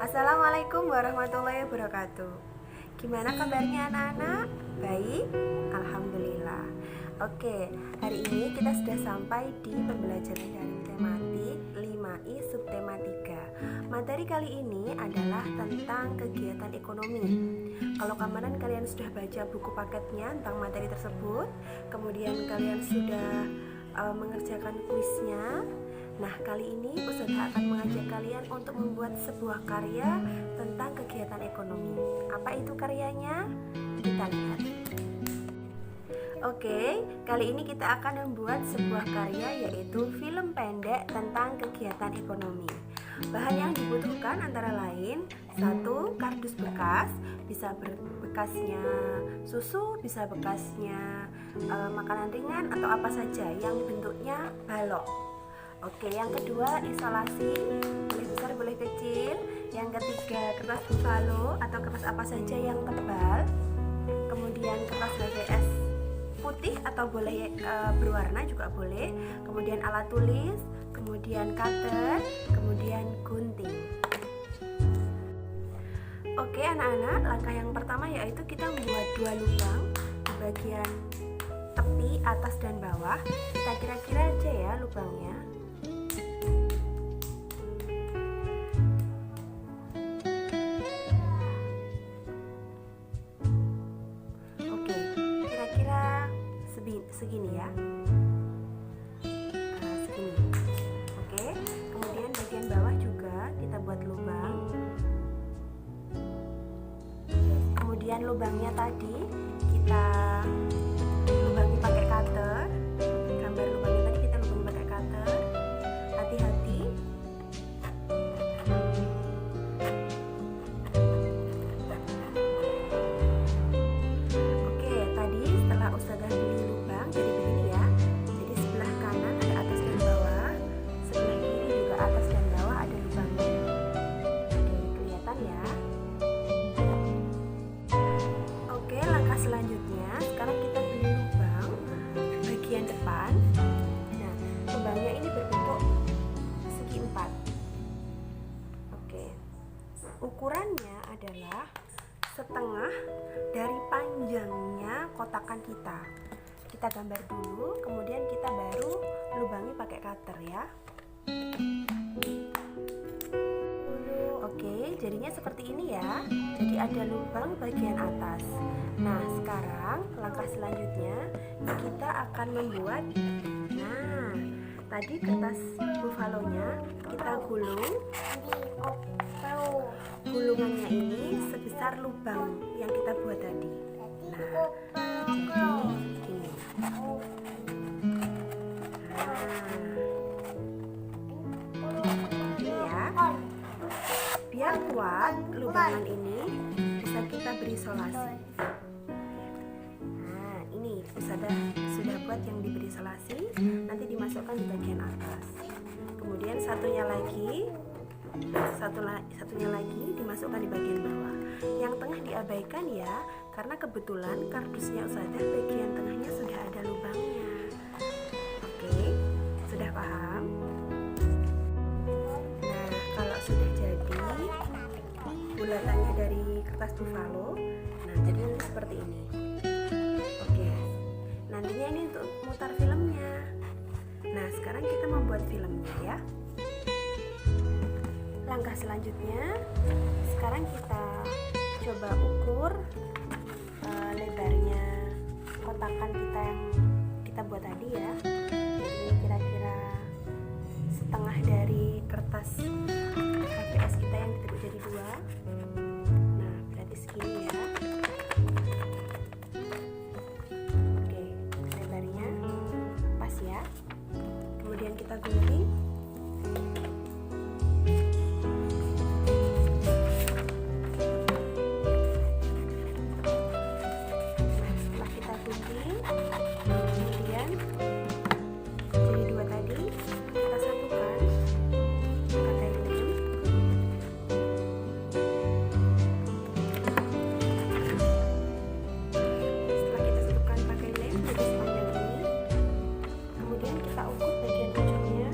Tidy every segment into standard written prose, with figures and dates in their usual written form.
Assalamualaikum warahmatullahi wabarakatuh. Gimana kabarnya anak-anak? Baik? Alhamdulillah. Oke, hari ini kita sudah sampai di pembelajaran dari tematik 5I subtema 3. Materi kali ini adalah tentang kegiatan ekonomi. Kalau kemarin kalian sudah baca buku paketnya tentang materi tersebut, kemudian kalian sudah mengerjakan kuisnya. Nah, kali ini Ustazah akan mengajak kalian untuk membuat sebuah karya tentang kegiatan ekonomi. Apa itu karyanya? Kita lihat. Oke, kali ini kita akan membuat sebuah karya yaitu film pendek tentang kegiatan ekonomi. Bahan yang dibutuhkan antara lain 1. Kardus bekas, bisa bekasnya susu, bisa bekasnya makanan ringan atau apa saja yang bentuknya balok. Oke, yang kedua isolasi, boleh besar boleh kecil. Yang ketiga kertas buffalo atau kertas apa saja yang tebal. Kemudian kertas HVS putih atau boleh berwarna juga boleh. Kemudian alat tulis, kemudian cutter, kemudian gunting. Oke anak-anak, langkah yang pertama yaitu kita membuat 2 lubang di bagian tepi atas dan bawah. Kita kira-kira aja ya lubangnya. Segini ya, segini. Oke, kemudian bagian bawah juga kita buat lubang. Kemudian lubangnya tadi kita lubangi pakai cutter. Gambar lubangnya tadi kita lubangi pakai cutter. Hati-hati. Oke, tadi setelah Ustazah beli lubang jadi begini ya. Jadi sebelah kanan ada atas dan bawah, sebelah kiri juga atas dan bawah ada lubangnya. Oke, kelihatan ya. Oke, langkah selanjutnya sekarang kita beli lubang bagian depan. Nah, lubangnya ini berbentuk segi 4. Oke, ukurannya adalah setengah dari panjangnya kotakan kita. Kita gambar dulu, kemudian kita baru lubangi pakai cutter ya. Oke, jadinya seperti ini ya. Jadi ada lubang bagian atas. Nah, sekarang langkah selanjutnya kita akan membuat. Nah, tadi kertas buffalo-nya kita gulung. Gulungannya ini sebesar lubang yang kita buat tadi. Nah, jadi gini. Ini ya. Biar kuat lubangan ini bisa kita beri isolasi. Nah, ini sudah buat yang diberi isolasi. Nanti dimasukkan di bagian atas. Kemudian satunya lagi dimasukkan di bagian bawah. Yang tengah diabaikan ya, karena kebetulan kardusnya Ustazah bagian tengahnya sudah ada lubangnya. Oke, sudah paham? Nah, kalau sudah jadi bulatannya dari kertas buffalo, nah jadi nanti seperti ini. Oke, nantinya ini untuk mutar filmnya. Nah, sekarang kita membuat filmnya ya. Langkah selanjutnya, sekarang kita coba ukur lebarnya kotakan kita yang kita buat tadi ya. Ini kira-kira setengah dari kertas HVS kita yang ditekuk jadi 2. Nah, berarti segini ya. Oke, lebarnya pas ya. Kemudian kita gunting. Kita ukur bagian ujungnya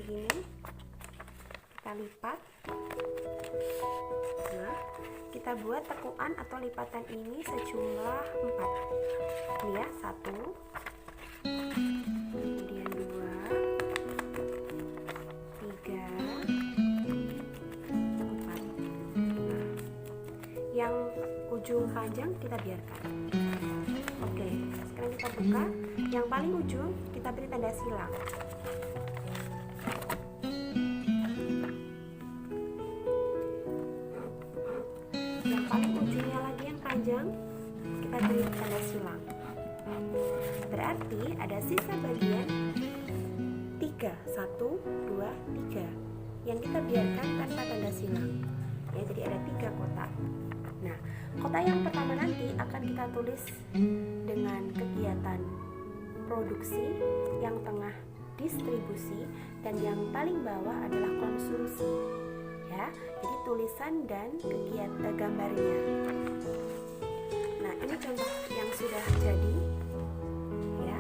begini, kita lipat. Nah, kita buat tekukan atau lipatan ini sejumlah 4. Ini ya, 1, kemudian 2, 3, 4. Nah, yang ujung panjang kita biarkan. Oke, sekarang kita buka. Yang paling ujung kita beri tanda silang. Yang paling ujungnya lagi yang panjang kita beri tanda silang. Berarti ada sisa bagian 3, 1, 2, 3 yang kita biarkan tanpa tanda silang. Ya, jadi ada 3 kotak. Nah, kotak yang pertama nanti akan kita tulis dengan kegiatan produksi, yang tengah distribusi, dan yang paling bawah adalah konsumsi. Ya, jadi tulisan dan kegiatan gambarnya. Nah, ini contoh yang sudah jadi. Ya.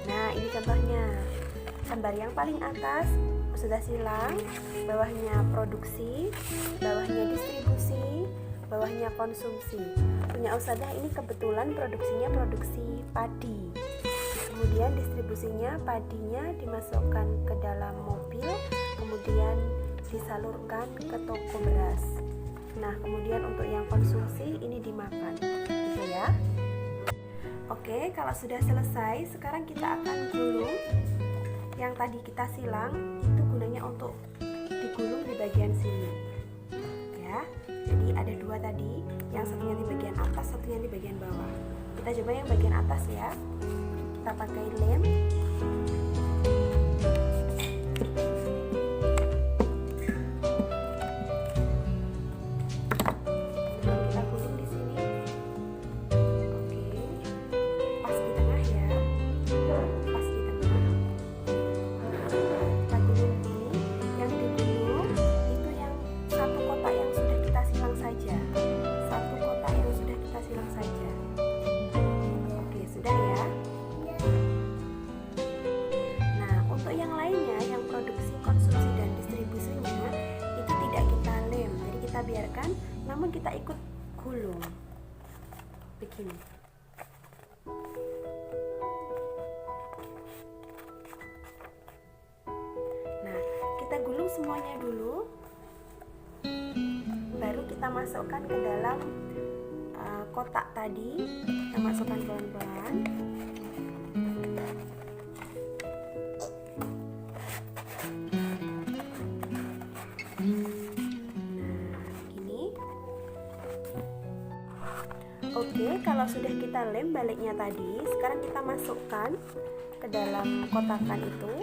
Nah, ini contohnya. Gambar yang paling atas sudah silang, bawahnya produksi, bawahnya distribusi, bawahnya konsumsi. Punya Ustadzah ini kebetulan produksinya produksi padi. Kemudian distribusinya, padinya dimasukkan ke dalam mobil, kemudian disalurkan ke toko beras. Nah, kemudian untuk yang konsumsi ini dimakan, gitu ya. Oke, kalau sudah selesai, sekarang kita akan gulung. Yang tadi kita silang itu gunanya untuk digulung di bagian sini. Ya, jadi ada 2 tadi, yang satunya di bagian atas, satunya di bagian bawah. Kita coba yang bagian atas ya. Kita pakai lem. Biarkan, namun kita ikut gulung begini. Nah, kita gulung semuanya dulu, baru kita masukkan ke dalam kotak tadi. Kita masukkan pelan-pelan. Oke, kalau sudah kita lem baliknya tadi, sekarang kita masukkan ke dalam kotakan itu.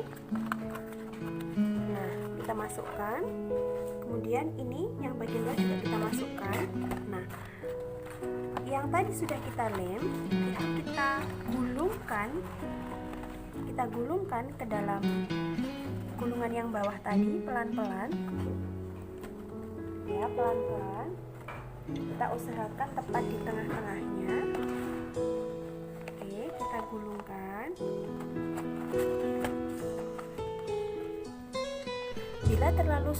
Nah, kita masukkan. Kemudian ini yang bagian bawah juga kita masukkan. Nah, yang tadi sudah kita lem, itu kita gulungkan ke dalam gulungan yang bawah tadi pelan-pelan. Ya, pelan-pelan. Kita usahakan tepat di tengah-tengahnya. Oke, kita gulungkan. Bila terlalu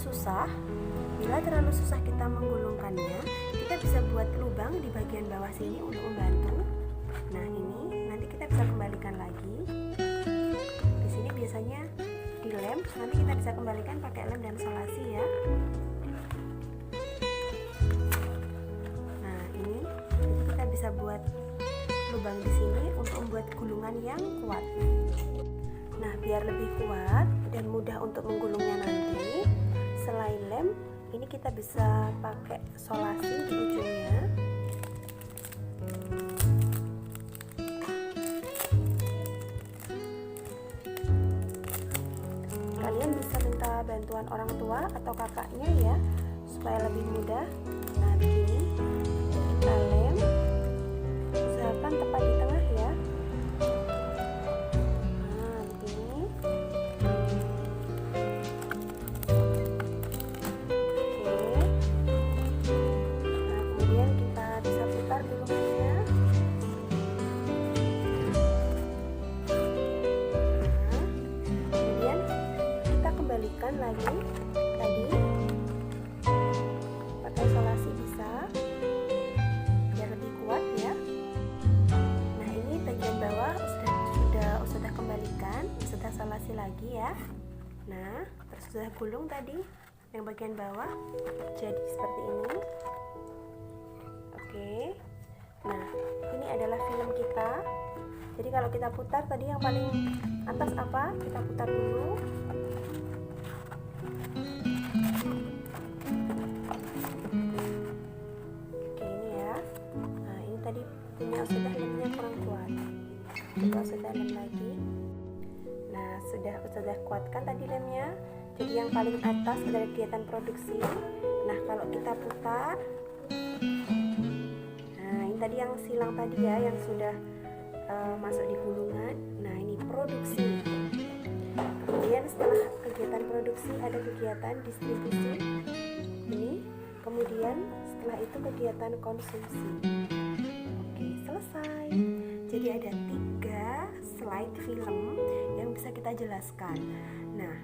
susah kita menggulungkannya, kita bisa buat lubang di bagian bawah sini untuk membantu. Nah, ini nanti kita bisa kembalikan lagi. Di sini biasanya dilem, nanti kita bisa kembalikan pakai lem dan solasi ya. Bisa buat lubang di sini untuk membuat gulungan yang kuat. Nah, biar lebih kuat dan mudah untuk menggulungnya nanti, selain lem, ini kita bisa pakai solasi di ujungnya. Kalian bisa minta bantuan orang tua atau kakaknya ya, supaya lebih mudah. Nah, begini kita lem. Usahakan tepat di tengah ya. Nah, begini. Oke. Nah, kemudian kita bisa putar gulungannya. Nah, kemudian kembalikan lagi tadi pakai isolasi bisa biar lebih kuat ya. Nah ini bagian bawah sudah kembalikan, sudah isolasi lagi ya. Nah terus sudah gulung tadi yang bagian bawah jadi seperti ini. Oke, nah ini adalah film kita. Jadi kalau kita putar tadi yang paling atas apa? Kita putar dulu. Oke ini ya. Nah ini tadi punya sudah lemnya kurang kuat. Kita sudah lem lagi. Nah sudah kuatkan tadi lemnya. Jadi yang paling atas adalah kegiatan produksi. Nah kalau kita putar, nah ini tadi yang silang tadi ya, yang sudah masuk di gulungan. Nah ini produksi. Kemudian setelah kegiatan produksi ada kegiatan distribusi ini. Kemudian setelah itu kegiatan konsumsi. Oke selesai. Jadi ada 3 slide film yang bisa kita jelaskan. Nah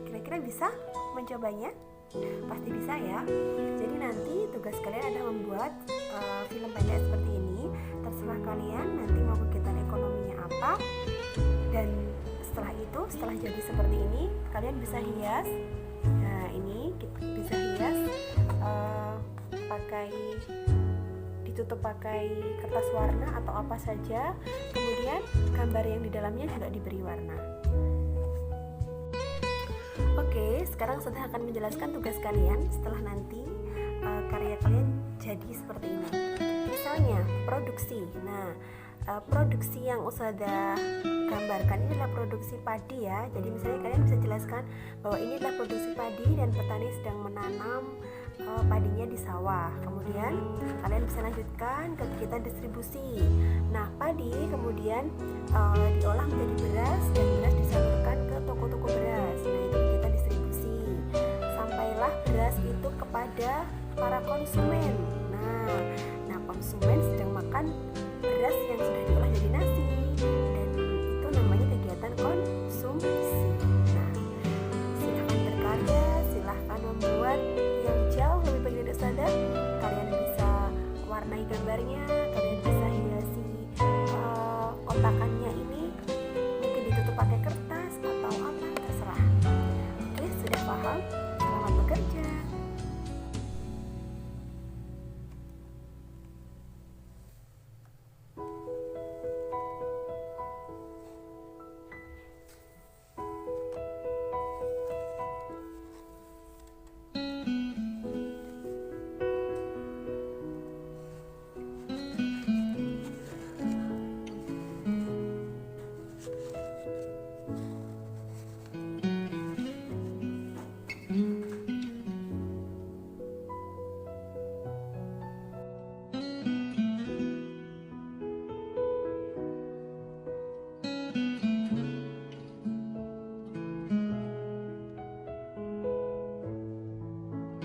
kira-kira bisa mencobanya? Pasti bisa ya. Jadi nanti tugas kalian adalah membuat film pendek seperti ini. Terserah kalian nanti mau kegiatan ekonominya apa. Dan setelah jadi seperti ini kalian bisa hias. Nah ini bisa hias ditutup pakai kertas warna atau apa saja. Kemudian gambar yang di dalamnya juga diberi warna. Oke, sekarang sudah akan menjelaskan tugas kalian setelah nanti karya kalian jadi seperti ini. Misalnya produksi. Nah, produksi yang Ustazah gambarkan ini adalah produksi padi ya. Jadi misalnya kalian bisa jelaskan bahwa ini adalah produksi padi dan petani sedang menanam padinya di sawah. Kemudian kalian bisa lanjutkan ke kegiatan distribusi. Nah, padi kemudian diolah menjadi beras